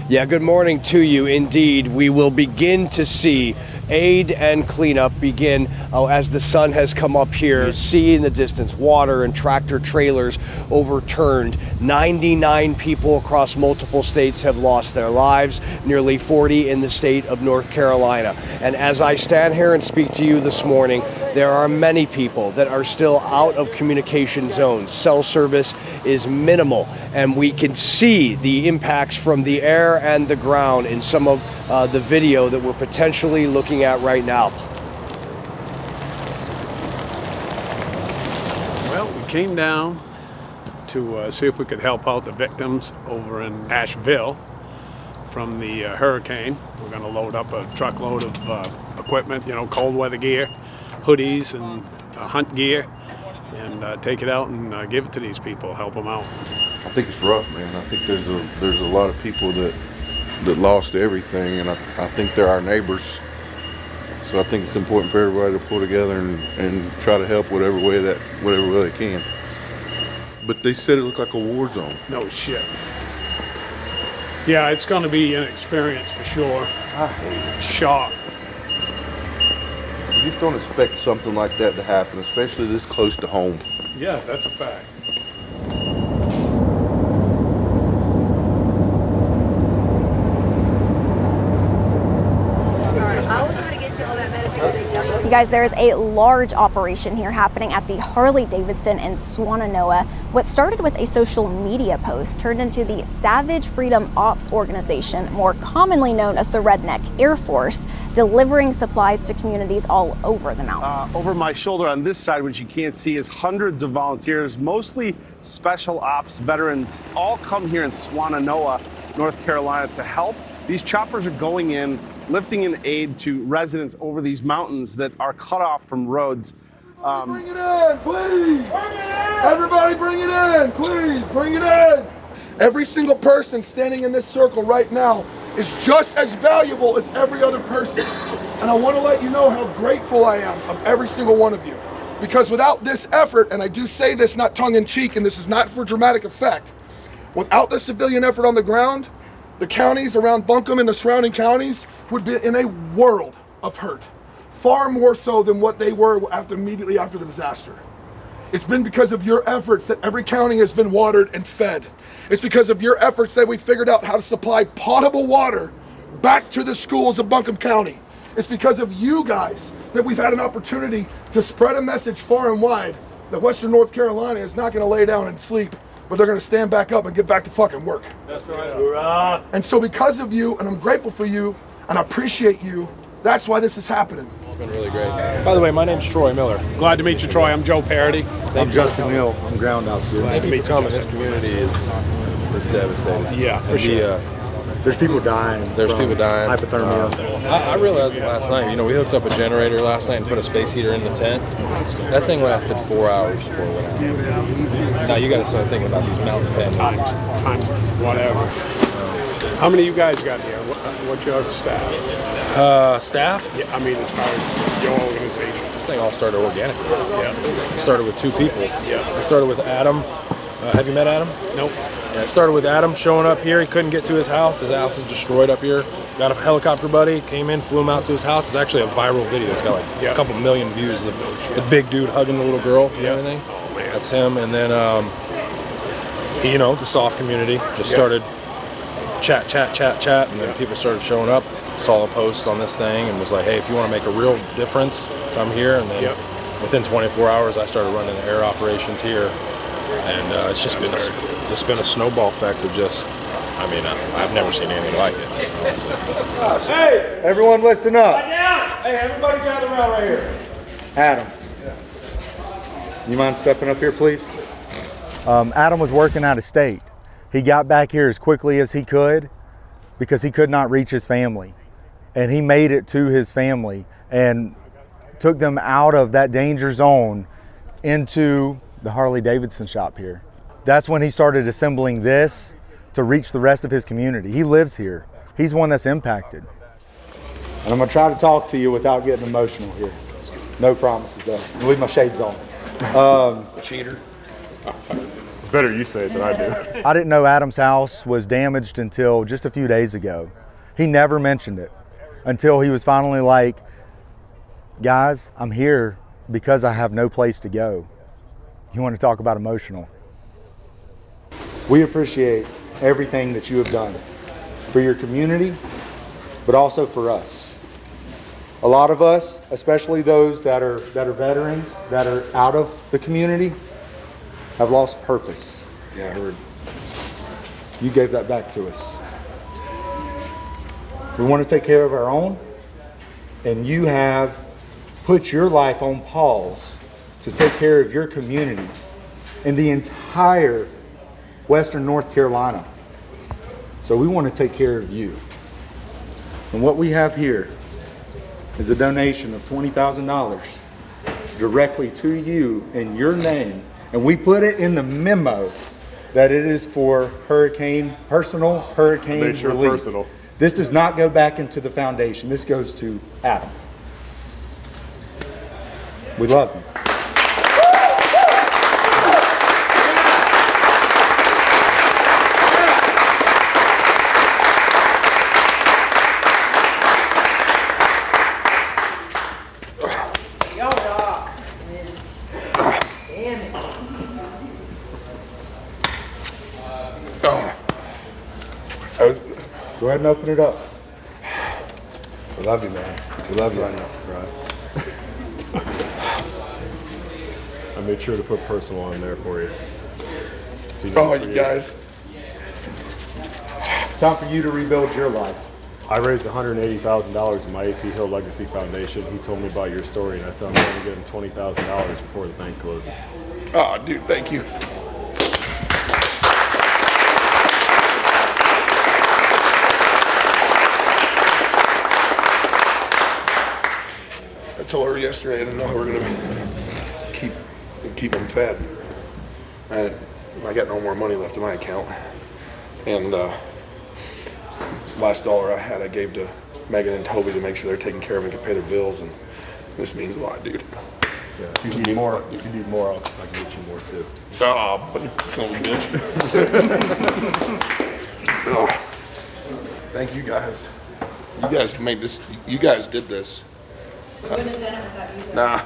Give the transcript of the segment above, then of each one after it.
Yeah, good morning to you. Indeed, we will begin to see aid and cleanup begin as the sun has come up here. You see in the distance water and tractor trailers overturned. 99 people across multiple states have lost their lives, nearly 40 in the state of North Carolina. And as I stand here and speak to you this morning, there are many people that are still out of communication zones. Cell service is minimal, and we can see the impacts from the air and the ground in some of the video that we're potentially looking at right now. Well, we came down to see if we could help out the victims over in Asheville from the hurricane. We're going to load up a truckload of equipment, cold weather gear, hoodies and hunt gear, and take it out and give it to these people, help them out. I think it's rough, man. I think there's a lot of people that lost everything, and I think they're our neighbors. So I think it's important for everybody to pull together and try to help whatever way they can. But they said it looked like a war zone. No shit. Yeah, it's going to be an experience for sure. I hate it. Shock. You just don't expect something like that to happen, especially this close to home. Yeah, that's a fact. You guys, there is a large operation here happening at the Harley-Davidson in Swannanoa. What started with a social media post turned into the Savage Freedom Ops Organization, more commonly known as the Redneck Air Force, delivering supplies to communities all over the mountains. Over my shoulder on this side, which you can't see, is hundreds of volunteers, mostly special ops veterans, all come here in Swannanoa, North Carolina to help. These choppers are going in, lifting in aid to residents over these mountains that are cut off from roads. Bring it in, please! Everybody bring it in, please! Bring it in! Every single person standing in this circle right now is just as valuable as every other person. And I want to let you know how grateful I am of every single one of you. Because without this effort, and I do say this not tongue-in-cheek, and this is not for dramatic effect, without the civilian effort on the ground, the counties around Buncombe and the surrounding counties would be in a world of hurt, far more so than what they were immediately after the disaster. It's been because of your efforts that every county has been watered and fed. It's because of your efforts that we figured out how to supply potable water back to the schools of Buncombe County. It's because of you guys that we've had an opportunity to spread a message far and wide that Western North Carolina is not going to lay down and sleep, but they're going to stand back up and get back to fucking work. That's right. Hoorah. And so because of you, and I'm grateful for you, and I appreciate you, that's why this is happening. It's been really great. By the way, my name's Troy Miller. Glad to meet you, Troy. I'm Joe Parody. I'm Justin Neal. I'm ground officer. Thank you for coming. This community is devastating. Yeah, for sure. There's people dying. Hypothermia. I realized it last night. We hooked up a generator last night and put a space heater in the tent. That thing lasted 4 hours before it went out. Now you got to start thinking about these mountain families. Time, whatever. How many of you guys got here? What's your staff? Staff? Yeah, I mean, as far as your organization. This thing all started organically. Yeah. It started with 2 people. Yeah. It started with Adam. Have you met Adam? Nope. Yeah, it started with Adam showing up here. He couldn't get to his house. His house is destroyed up here. Got a helicopter buddy, came in, flew him out to his house. It's actually a viral video. It's got like a couple million views. The big dude hugging the little girl and everything. Oh, man. That's him. And then, the soft community just started chat. And then people started showing up, saw a post on this thing and was like, hey, if you want to make a real difference, come here. And then within 24 hours, I started running the air operations here. And it's just been a snowball effect of just, I've never seen anything like it. Honestly. Hey! Everyone listen up. Lie down! Hey, everybody gather around right here. Adam. You mind stepping up here, please? Adam was working out of state. He got back here as quickly as he could because he could not reach his family. And he made it to his family and took them out of that danger zone into the Harley-Davidson shop here. That's when he started assembling this to reach the rest of his community. He lives here. He's one that's impacted. And I'm gonna try to talk to you without getting emotional here. No promises though. Leave my shades on. Cheater. It's better you say it than I do. I didn't know Adam's house was damaged until just a few days ago. He never mentioned it until he was finally like, guys, I'm here because I have no place to go. You want to talk about emotional? We appreciate everything that you have done for your community, but also for us. A lot of us, especially those that are veterans, that are out of the community, have lost purpose. Yeah, I heard. You gave that back to us. We want to take care of our own, and you have put your life on pause to take care of your community in the entire Western North Carolina. So we want to take care of you. And what we have here is a donation of $20,000 directly to you in your name. And we put it in the memo that it is for personal hurricane Make sure relief. personal. This does not go back into the foundation. This goes to Adam. We love you. Go ahead and open it up. We love you, man. We love you. Right. I made sure to put personal on there for you. So You guys. It's time for you to rebuild your life. I raised $180,000 in my AP Hill Legacy Foundation. He told me about your story, and I said I'm going to give him $20,000 before the bank closes. Oh, dude, thank you. I told her yesterday I didn't know how we're going to keep them fed. I got no more money left in my account. And last dollar I had I gave to Megan and Toby to make sure they're taken care of and can pay their bills. And this means a lot, dude. Yeah, if you need more, I can get you more too. Oh, but son of a bitch. Oh. Thank you guys. You guys made this. You guys did this. We wouldn't have done it without you. Nah.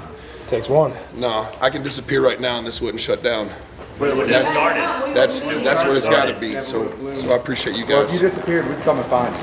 Takes one. No, I can disappear right now and this wouldn't shut down. Just started. That's where it's got to be. So I appreciate you Well, if guys. you disappeared, we'd come and find you.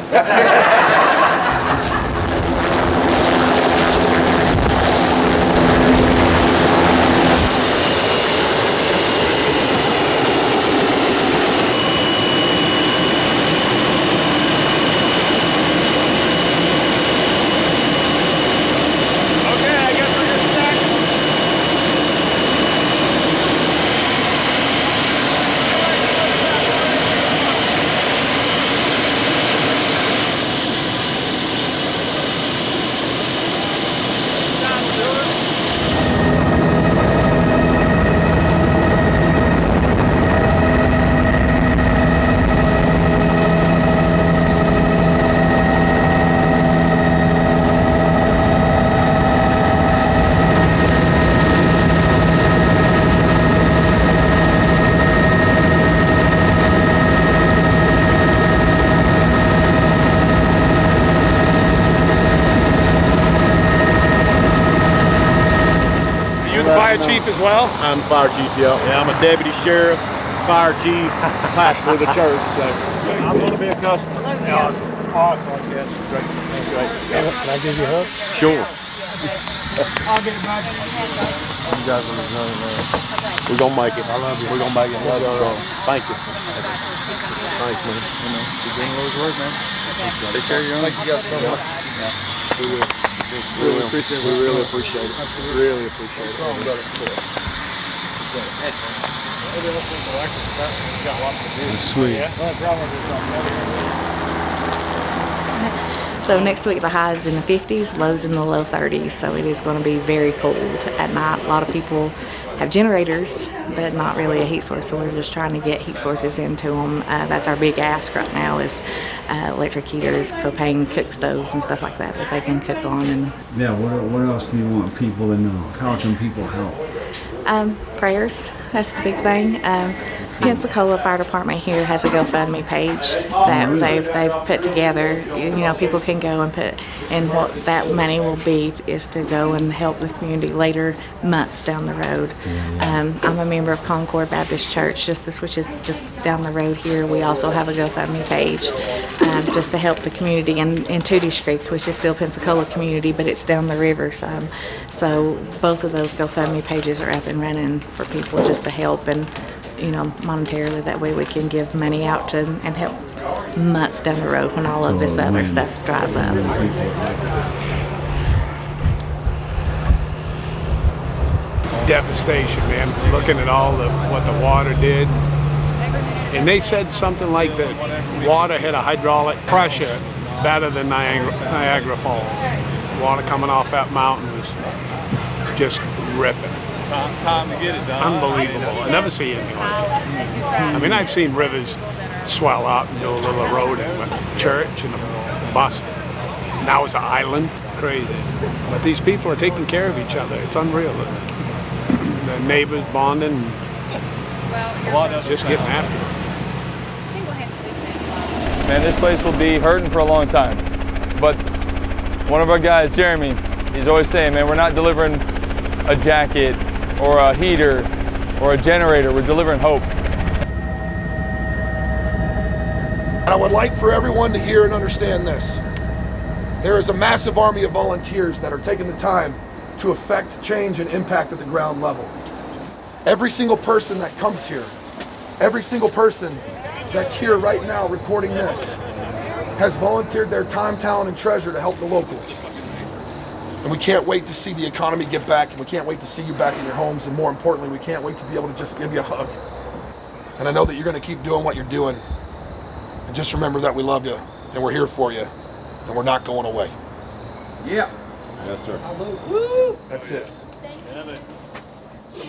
Fire chief as well? I'm the fire chief, yeah. Yeah, I'm a deputy sheriff, fire chief, pastor of the church. So I'm going to be a customer. Awesome. Yes. Great. Can I give you a hug? Sure. I'll get it back. You guys are we're going to make it. I love you. We're going to make it. Love you. Thank you. Thanks, man. You're doing Lord's work, man. Take care of your own. Thank you guys so much. Yeah. We will. We really appreciate it. Really appreciate it. Really appreciate it. Sweet. So next week the high is in the 50s, lows in the low 30s. So it is going to be very cold at night. A lot of people have generators, but not really a heat source. So we're just trying to get heat sources into them. That's our big ask right now is electric heaters, propane cook stoves and stuff like that they can cook on. And yeah, what else do you want people to know? How can people help? Prayers, that's the big thing. Pensacola Fire Department here has a GoFundMe page that they've put together. You know, people can go and put, and what that money will be is to go and help the community later months down the road. I'm a member of Concord Baptist Church, which is just down the road here. We also have a GoFundMe page just to help the community in Tooties Creek, which is still Pensacola community, but it's down the river some. So both of those GoFundMe pages are up and running for people just to help and, you know, monetarily. That way we can give money out to and help months down the road when all of this other stuff dries up. Devastation, man. Looking at all of what the water did. And they said something like that water had a hydraulic pressure better than Niagara Falls. Water coming off that mountain was just ripping. Time to get it done. Unbelievable. I never see anything like it. I mean, I've seen rivers swell up and do a little eroding, but church and a bus. Now it's an island. Crazy. But these people are taking care of each other. It's unreal. The neighbors bonding, just getting after it. Man, this place will be hurting for a long time. But one of our guys, Jeremy, he's always saying, man, we're not delivering a jacket or a heater or a generator. We're delivering hope. And I would like for everyone to hear and understand this. There is a massive army of volunteers that are taking the time to affect change and impact at the ground level. Every single person that comes here, every single person that's here right now recording this, has volunteered their time, talent, and treasure to help the locals. And we can't wait to see the economy get back, and we can't wait to see you back in your homes, and more importantly, we can't wait to be able to just give you a hug. And I know that you're gonna keep doing what you're doing. And just remember that we love you, and we're here for you, and we're not going away. Yeah. Yes, sir. That's it. Thank you.